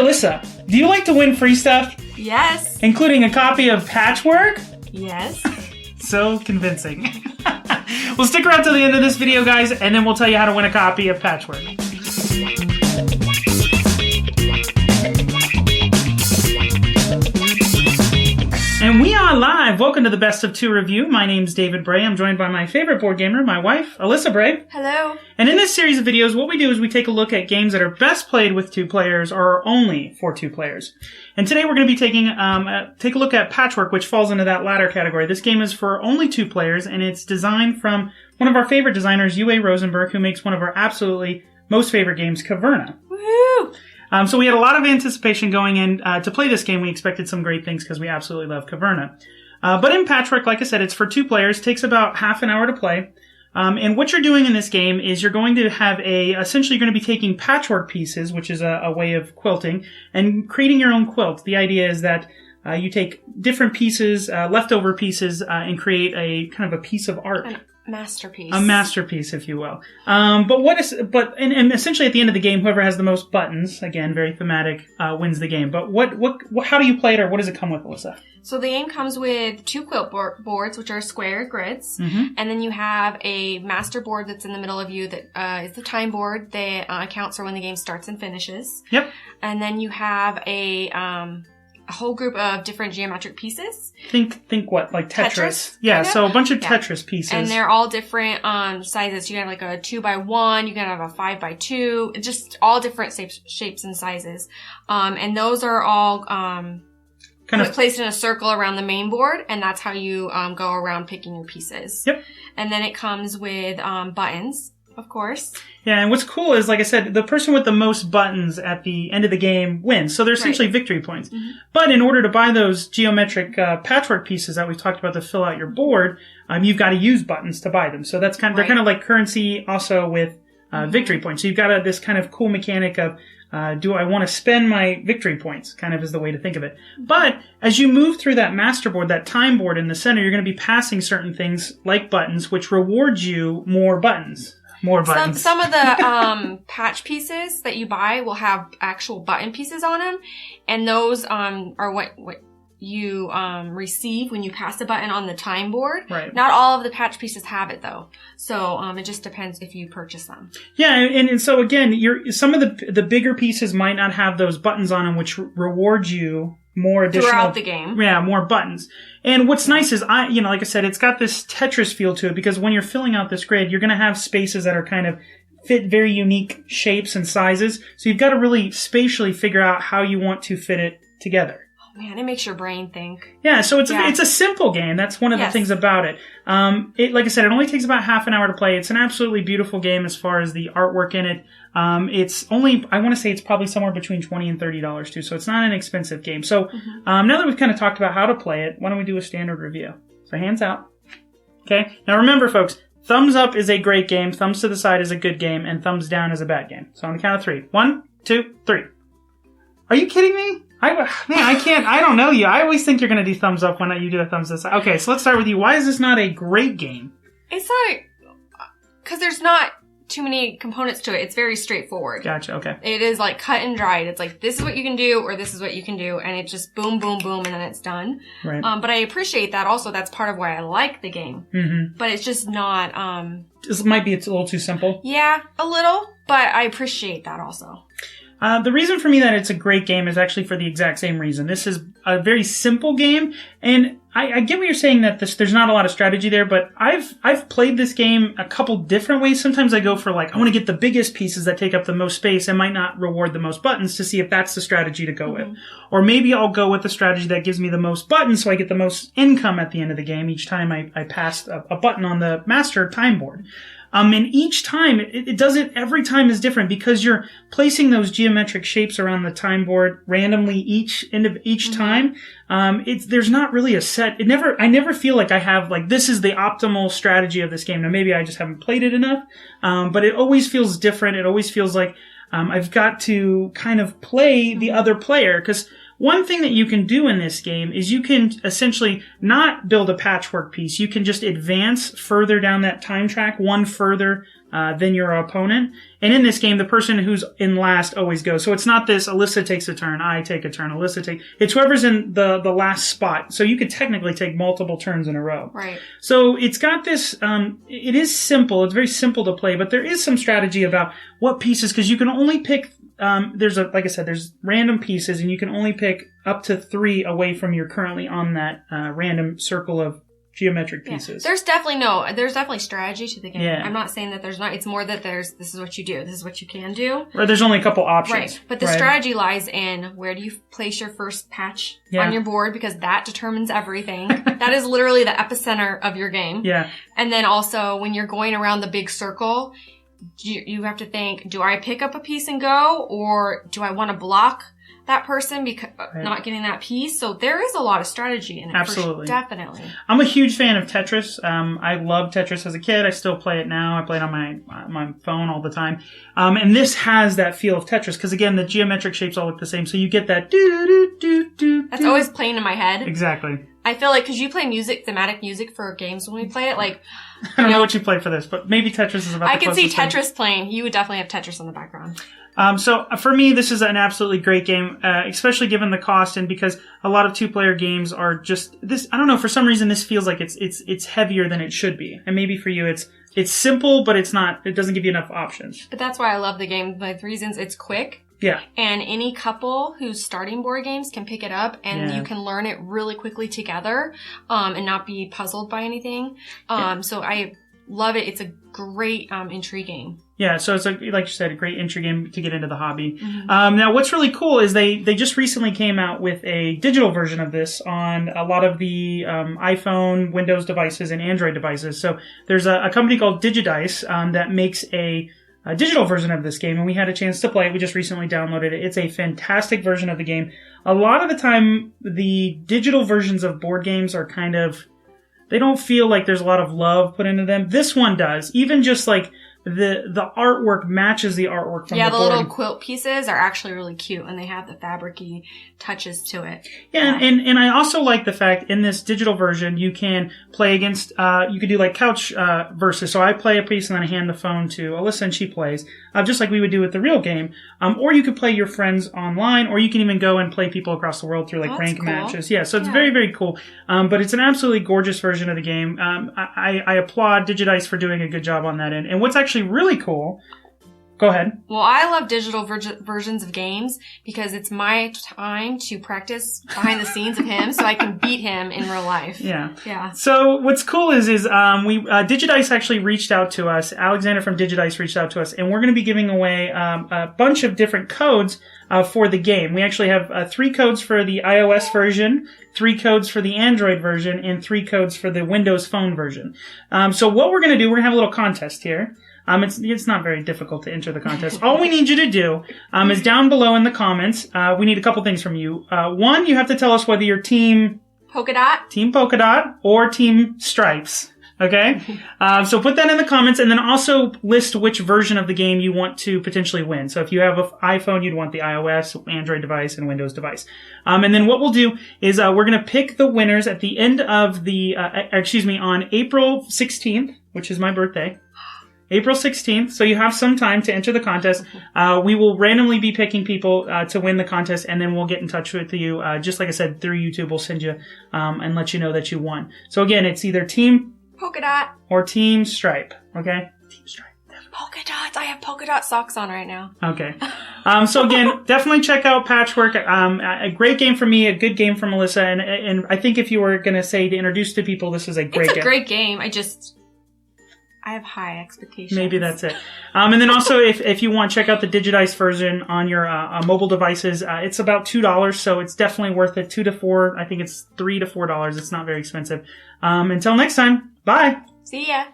Alyssa, do you like to win free stuff? Yes. Including a copy of Patchwork? Yes. So convincing. Well, stick around till the end of this video, guys, and then we'll tell you how to win a copy of Patchwork. And we are live. Welcome to the Best of Two review. My name's David Bray. I'm joined by my favorite board gamer, my wife, Alyssa Bray. Hello. And in this series of videos, what we do is we take a look at games that are best played with two players or only for two players. And today we're going to be taking take a look at Patchwork, which falls into that latter category. This game is for only two players, and it's designed from one of our favorite designers, UA Rosenberg, who makes one of our absolutely most favorite games, Caverna. Woohoo! So we had a lot of anticipation going in to play this game. We expected some great things because we absolutely love Caverna. But in Patchwork, like I said, it's for two players. Takes about half an hour to play. And what you're doing in this game is you're going to have essentially you're going to be taking patchwork pieces, which is a way of quilting, and creating your own quilt. The idea is that you take different pieces, leftover pieces, and create a kind of a piece of art. Masterpiece. A masterpiece, if you will. And essentially at the end of the game, whoever has the most buttons, again, very thematic, wins the game. But how do you play it, or what does it come with, Alyssa? So the game comes with two quilt boards, which are square grids. Mm-hmm. And then you have a master board that's in the middle of you that is the time board that accounts for when the game starts and finishes. Yep. And then you have a whole group of different geometric pieces. Think what? Like Tetris? Yeah, kind of? So a bunch of Tetris pieces. And they're all different sizes. You can have like a 2x1, you can have a 5x2, just all different shapes and sizes. And those are all placed in a circle around the main board, and that's how you go around picking your pieces. Yep. And then it comes with buttons, of course. Yeah, and what's cool is, like I said, the person with the most buttons at the end of the game wins. So they're essentially victory points. Mm-hmm. But in order to buy those geometric patchwork pieces that we talked about to fill out your board, you've got to use buttons to buy them. So that's they're kind of like currency also with victory points. So you've got this kind of cool mechanic of do I want to spend my victory points, kind of is the way to think of it. But as you move through that master board, that time board in the center, you're going to be passing certain things like buttons, which rewards you more buttons. More buttons. Some of the patch pieces that you buy will have actual button pieces on them, and those are what you receive when you pass a button on the time board. Right. Not all of the patch pieces have it though, so it just depends if you purchase them. Yeah, and so again, some of the bigger pieces might not have those buttons on them, which rewards you more additional throughout the game. Yeah, more buttons. And what's nice is like I said, it's got this Tetris feel to it, because when you're filling out this grid, you're going to have spaces that are kind of fit very unique shapes and sizes. So you've got to really spatially figure out how you want to fit it together. Man, it makes your brain think. Yeah, so it's a simple game. That's one of the things about it. Like I said, it only takes about half an hour to play. It's an absolutely beautiful game as far as the artwork in it. It's only, I want to say it's probably somewhere between $20 and $30 too, so it's not an expensive game. So now that we've kind of talked about how to play it, why don't we do a standard review? So hands out. Okay, now remember folks, thumbs up is a great game, thumbs to the side is a good game, and thumbs down is a bad game. So on the count of 3. 1, 2, 3. Are you kidding me? I don't know you. I always think you're going to do thumbs up when you do a thumbs to the side. Okay, so let's start with you. Why is this not a great game? It's not, because there's not too many components to it. It's very straightforward. Gotcha, okay. It is like cut and dried. It's like, this is what you can do, or this is what you can do, and it's just boom, boom, boom, and then it's done. Right. But I appreciate that also. That's part of why I like the game. Mm-hmm. But it's just not, This might be a little too simple. Yeah, a little, but I appreciate that also. The reason for me that it's a great game is actually for the exact same reason. This is a very simple game, and I get what you're saying that there's not a lot of strategy there, but I've played this game a couple different ways. Sometimes I go for I want to get the biggest pieces that take up the most space and might not reward the most buttons to see if that's the strategy to go with. Or maybe I'll go with the strategy that gives me the most buttons so I get the most income at the end of the game each time I pass a button on the master time board. And each time, it does it every time is different because you're placing those geometric shapes around the time board randomly each time. There's not really a set. I never feel like I have this is the optimal strategy of this game. Now maybe I just haven't played it enough. But it always feels different. It always feels like, I've got to kind of play the other player, because one thing that you can do in this game is you can essentially not build a patchwork piece. You can just advance further down that time track, one further than your opponent. And in this game, the person who's in last always goes. So it's not this, Alyssa takes a turn, I take a turn, Alyssa takes... It's whoever's in the last spot. So you could technically take multiple turns in a row. Right. So it's got this... it is simple. It's very simple to play, but there is some strategy about what pieces, because you can only pick... like I said, there's random pieces, and you can only pick up to 3 away from your currently on that random circle of geometric pieces. There's definitely strategy to the game. Yeah. I'm not saying that there's not. It's more that this is what you do. This is what you can do. Or there's only a couple options. Right. But the strategy lies in where do you place your first patch on your board, because that determines everything. That is literally the epicenter of your game. Yeah. And then also when you're going around the big circle, you have to think, do I pick up a piece and go, or do I want to block that person because not getting that piece? So there is a lot of strategy in it. Absolutely. Definitely. I'm a huge fan of Tetris. I loved Tetris as a kid. I still play it now. I play it on my phone all the time. And this has that feel of Tetris because, again, the geometric shapes all look the same. So you get that do-do-do-do-do. That's always playing in my head. Exactly. I feel like, because you play thematic music for games when we play it, like... I don't know what you play for this, but maybe Tetris is about the I can see closest Tetris playing. You would definitely have Tetris in the background. So for me, this is an absolutely great game, especially given the cost, and because a lot of 2-player games are just this. I don't know. For some reason, this feels like it's heavier than it should be, and maybe for you, it's simple, but it's not. It doesn't give you enough options. But that's why I love the game. The reasons it's quick. Yeah. And any couple who's starting board games can pick it up, and you can learn it really quickly together, and not be puzzled by anything. So I love it. It's a great entry game. Yeah, so it's like you said, a great entry game to get into the hobby. Mm-hmm. Now, what's really cool is they just recently came out with a digital version of this on a lot of the iPhone, Windows devices, and Android devices. So there's a company called Digidice that makes a digital version of this game, and we had a chance to play it. We just recently downloaded it. It's a fantastic version of the game. A lot of the time, the digital versions of board games are kind of... They don't feel like there's a lot of love put into them. This one does. Even just like the artwork matches the artwork from the board. Yeah, the little quilt pieces are actually really cute, and they have the fabric-y touches to it. Yeah, and I also like the fact in this digital version you can play against, you could do like couch versus. So I play a piece and then I hand the phone to Alyssa and she plays, just like we would do with the real game. Or you could play your friends online, or you can even go and play people across the world through like rank matches. Yeah, so it's very, very cool. But it's an absolutely gorgeous version of the game. I applaud Digidice for doing a good job on that end. And what's actually really cool... Go ahead. Well, I love digital versions of games because it's my time to practice behind the scenes of him so I can beat him in real life. Yeah. Yeah. So what's cool is Digidice actually reached out to us. Alexander from Digidice reached out to us, and we're going to be giving away a bunch of different codes for the game. We actually have 3 codes for the iOS version, 3 codes for the Android version, and 3 codes for the Windows Phone version. So what we're going to do, we're going to have a little contest here. It's not very difficult to enter the contest. All we need you to do is down below in the comments. We need a couple things from you. One, you have to tell us whether you're Team Polka Dot, or Team Stripes. Okay? So put that in the comments, and then also list which version of the game you want to potentially win. So if you have an iPhone, you'd want the iOS, Android device, and Windows device. And then what we'll do is we're going to pick the winners at the end of on April 16th, which is my birthday. April 16th, so you have some time to enter the contest. We will randomly be picking people to win the contest, and then we'll get in touch with you. Just like I said, through YouTube, we'll send you and let you know that you won. So again, it's either Team Polka Dot or Team Stripe, okay? Team Stripe. Polka dots. I have polka dot socks on right now. Okay. So again, definitely check out Patchwork. A great game for me, a good game for Melissa, and I think if you were going to say to introduce to people, this is a great game. It's a great game. I have high expectations. Maybe that's it. And then also, if you want, check out the Digidice version on your mobile devices. It's about $2, so it's definitely worth it. $2 to $4. I think it's $3 to $4. It's not very expensive. Until next time, bye. See ya.